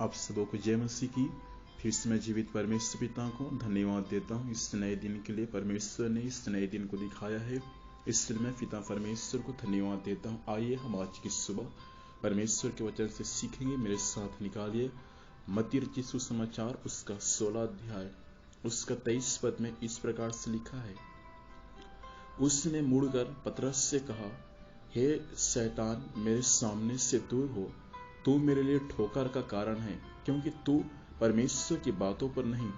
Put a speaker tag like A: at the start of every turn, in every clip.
A: आप सबों को जय मसीह की। फिर से मैं जीवित परमेश्वर पिता को धन्यवाद देता हूँ इस नए दिन के लिए। परमेश्वर ने इस नए दिन को दिखाया है, इसलिए मैं पिता परमेश्वर को धन्यवाद देता हूँ। आइए हम आज की सुबह परमेश्वर के वचन से सीखेंगे। मेरे साथ निकालिए मत्ती रचित सुसमाचार उसका 16 अध्याय उसका 23 पद में इस प्रकार से लिखा है। उसने मुड़कर पतरस से कहा, हे शैतान, मेरे सामने से दूर हो, तू मेरे लिए ठोकर का कारण है, क्योंकि तू परमेश्वर की बातों पर नहीं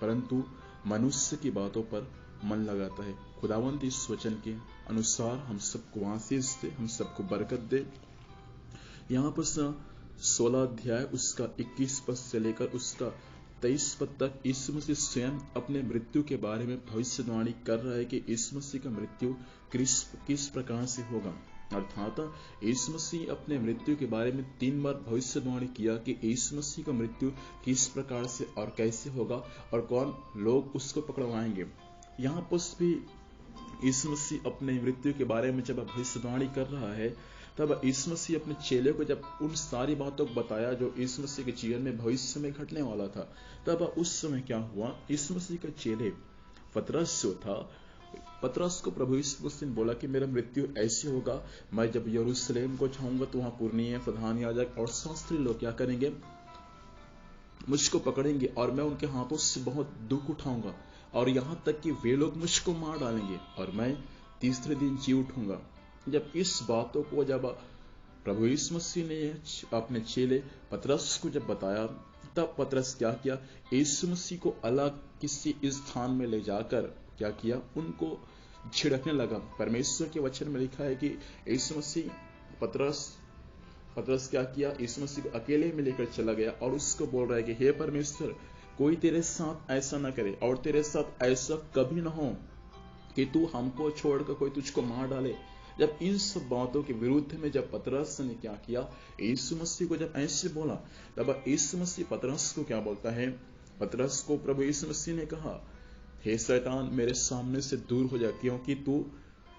A: परंतु मनुष्य की बातों पर मन लगाता है। खुदावंत इस वचन के अनुसार हम सबको आशीष दे, हम सबको बरकत दे। यहाँ पर 16 अध्याय उसका 21 पद से लेकर उसका 23 पद तक यीशु मसीह स्वयं अपने मृत्यु के बारे में भविष्यवाणी कर रहा है कि यीशु मसीह का मृत्यु किस प्रकार से होगा। अर्थात यीशु मसीह अपने मृत्यु के बारे में 3 बार भविष्यवाणी किया कि यीशु मसीह का मृत्यु किस प्रकार से और कैसे होगा और कौन लोग उसको पकड़वाएंगे। यहाँ पर भी यीशु मसीह अपने मृत्यु के बारे में जब भविष्यवाणी कर रहा है, तब यीशु मसीह अपने चेले को जब उन सारी बातों को बताया जो यीशु मसीह के जीवन में भविष्य में घटने वाला था, तब उस समय क्या हुआ, यीशु मसीह के चेले पतरस जो था, पतरस को प्रभु यीशु मसीह ने बोला कि मेरा मृत्यु ऐसे होगा, मैं जब यरूशलेम को जाऊंगा तो वहां पुरनिये, प्रधान याजक और शास्त्री लोग क्या करेंगे, मुझको पकड़ेंगे और मैं उनके हाथों से बहुत दुख उठाऊंगा और यहाँ तक कि वे लोग मुझको मार डालेंगे और मैं तीसरे दिन जी उठूंगा। जब इस बातों को जब प्रभु यीशु मसीह ने अपने चेले पतरस को जब बताया, तब पतरस क्या किया, यीशु मसीह को अलग किसी स्थान में ले जाकर क्या किया, उनको छिड़कने लगा। परमेश्वर के वचन में लिखा है कि यीशु मसीह पतरस क्या किया, यीशु मसीह को अकेले में लेकर चला गया और उसको बोल रहा है कि हे परमेश्वर, कोई तेरे साथ ऐसा ना करे और तेरे साथ ऐसा कभी ना हो कि तू हमको छोड़कर कोई तुझको मार डाले। जब इन सब बातों के विरुद्ध में जब पतरस ने क्या किया, यीशु मसीह को जब ऐसे बोला, तब यीशु मसीह पतरस को क्या बोलता है, पतरस को प्रभु यीशु मसीह ने कहा, हे शैतान, मेरे सामने से दूर हो जा, क्योंकि तू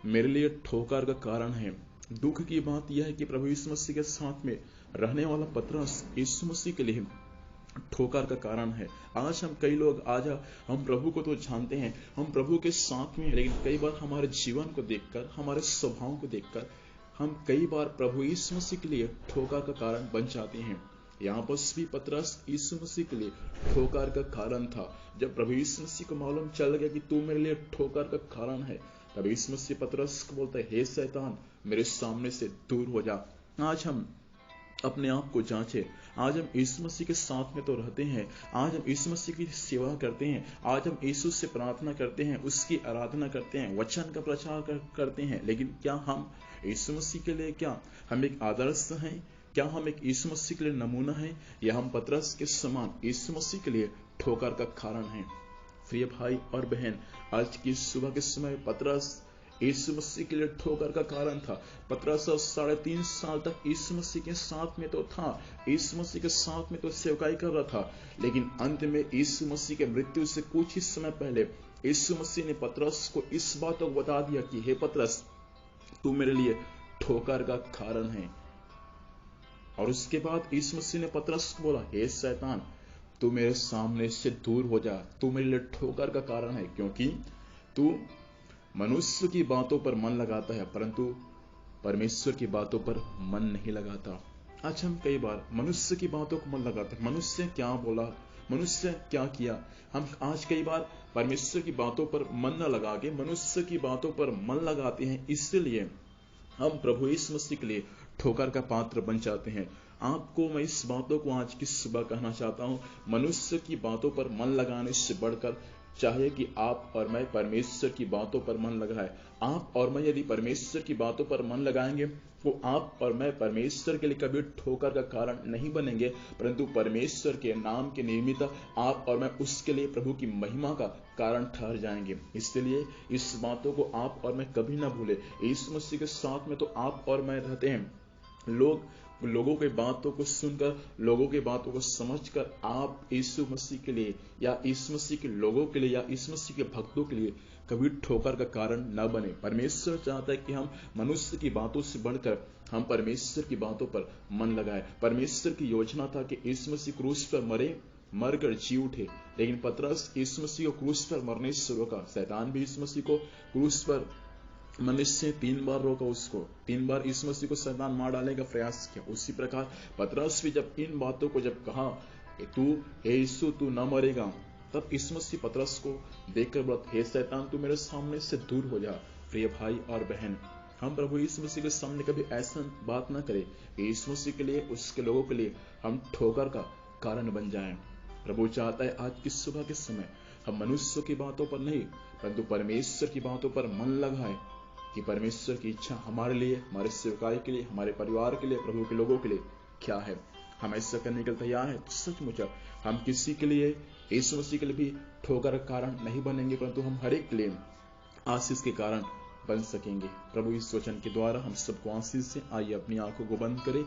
A: मेरे लिए ठोकर का कारण है। दुख की बात यह है कि प्रभु यीशु मसीह के साथ में रहने वाला पतरस यीशु मसीह के लिए ठोकर का कारण है। आज हम कई लोग हम प्रभु को तो जानते हैं, हम प्रभु के साथ में हैं, लेकिन कई बार हमारे जीवन को देखकर, हमारे स्वभाव को देखकर हम कई बार प्रभु यीशु मसीह के लिए ठोकर का कारण बन जाते हैं। यहाँ पर भी पतरस यीशु मसीह के लिए ठोकर का कारण था। जब प्रभु यीशु मसीह को मालूम चल गया कि तू मेरे लिए ठोकर का कारण है, तब यीशु मसीह पतरस को बोलता है, हे शैतान, मेरे सामने से दूर हो जा। आज हम अपने आप को जांचें। आज हम यीशु मसीह के साथ में तो रहते हैं, आज हम यीशु मसीह की सेवा करते हैं, आज हम यीशु से प्रार्थना करते हैं, उसकी आराधना करते हैं, वचन का प्रचार करते हैं, लेकिन क्या हम यीशु मसीह के लिए, क्या हम एक आदर्श हैं, क्या हम एक यीशु मसीह के लिए नमूना है, या हम पतरस के समान यीशु मसीह के लिए ठोकर का कारण है। प्रिय भाई और बहन, आज की सुबह के समय पतरस यीशु मसीह के लिए ठोकर का कारण था। पतरस 3.5 साल तक यीशु मसीह के साथ में तो था, यीशु मसीह के साथ में तो सेवकाई कर रहा था, लेकिन अंत में यीशु मसीह के मृत्यु से कुछ ही समय पहले यीशु मसीह ने पतरस को इस बात को बता दिया कि हे पतरस, तू मेरे लिए ठोकर का कारण है। और उसके बाद यीशु मसीह ने पतरस को बोला, हे शैतान, तू मेरे सामने से दूर हो जा, तू मेरे लिए ठोकर का कारण है, क्योंकि तू मनुष्य की बातों पर मन लगाता है परंतु परमेश्वर की बातों पर मन नहीं लगाता। आज हम कई बार मनुष्य की बातों को मन लगाते हैं, मनुष्य क्या बोला, मनुष्य क्या किया। हम आज कई बार परमेश्वर की बातों पर मन न लगा के मनुष्य की बातों पर मन लगाते हैं, इसलिए हम प्रभु यीशु मसीह के लिए ठोकर का पात्र बन जाते हैं। आपको मैं इस बातों को आज की सुबह कहना चाहता हूं, मनुष्य की बातों पर मन लगाने से बढ़कर चाहे कि आप और मैं परमेश्वर की बातों पर मन लगाए। आप और मैं यदि परमेश्वर की बातों पर मन लगाएंगे तो आप और मैं परमेश्वर के लिए कभी ठोकर का कारण नहीं बनेंगे, परंतु परमेश्वर के नाम के निमित्त आप और मैं उसके लिए प्रभु की महिमा का कारण ठहर जाएंगे। इसलिए इस बातों को आप और मैं कभी ना भूले। यीशु मसीह के साथ में तो आप और मैं रहते हैं। लोग लोगों की बातों को सुनकर, लोगों की बातों को समझकर आप यीशु मसीह के लिए या यीशु मसीह के लोगों के लिए या यीशु मसीह के भक्तों के लिए कभी ठोकर का कारण न बने। परमेश्वर चाहता है कि हम मनुष्य की बातों से बढ़कर हम परमेश्वर की बातों पर मन लगाए। परमेश्वर की योजना था कि यीशु मसीह क्रूस पर मरे, मरकर जी उठे, लेकिन पतरस यीशु मसीह को क्रूस पर मरने से रोका। शैतान भी यीशु मसीह को क्रूस पर मनुष्य से 3 बार रोका, उसको 3 बार यीशु मसीह को शैतान मार डालने का प्रयास किया। उसी प्रकार पतरस भी जब इन बातों को जब कहा तू हे यीशु तू न मरेगा, तब यीशु मसीह पतरस को देखकर बोला, हे शैतान तू मेरे सामने से दूर हो जा। प्रिय भाई और बहन, हम प्रभु यीशु मसीह के सामने कभी ऐसा बात ना करें, यीशु मसीह के लिए, उसके लोगों के लिए हम ठोकर का कारण बन जाएं। प्रभु चाहता है आज की सुबह के समय हम मनुष्यों की बातों पर नहीं परंतु परमेश्वर की बातों पर मन लगाएं कि परमेश्वर की इच्छा हमारे लिए, हमारे सेवकाई के लिए, हमारे परिवार के लिए, प्रभु के लोगों के लिए क्या है। हम ऐसा करने के लिए तैयार हैं तो सचमुच हम किसी के लिए, यीशु मसीह के लिए भी ठोकर का कारण नहीं बनेंगे, परंतु हम हर एक के लिए आशीष के कारण बन सकेंगे। प्रभु इस वचन के द्वारा हम सबको आशीष से। आइए अपनी आंखों को बंद करें,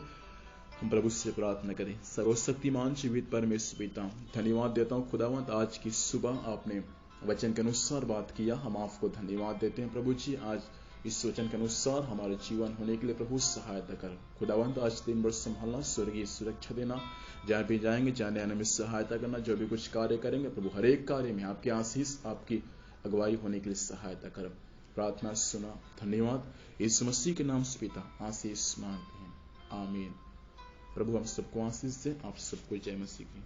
A: हम प्रभु से प्रार्थना करें। सर्वशक्तिमान जीवित परमेश्वर पिता, धन्यवाद देता हूँ खुदावंत, आज की सुबह आपने वचन के अनुसार बात किया, हम आपको धन्यवाद देते हैं। प्रभु जी आज इस वचन के अनुसार हमारे जीवन होने के लिए प्रभु सहायता कर। खुदावंत आज दिन भर संभालना, स्वर्गीय सुरक्षा देना, जहाँ भी जाएंगे जाने आने में सहायता करना, जो भी कुछ कार्य करेंगे प्रभु हर एक कार्य में आपकी आशीष, आपकी अगुवाई होने के लिए सहायता कर। प्रार्थना सुना, धन्यवाद। यीशु मसीह के नाम से पिता आशीष मांगते हैं, आमीन। प्रभु हम सबको आशीष दे। आप सबको जय मसीह की।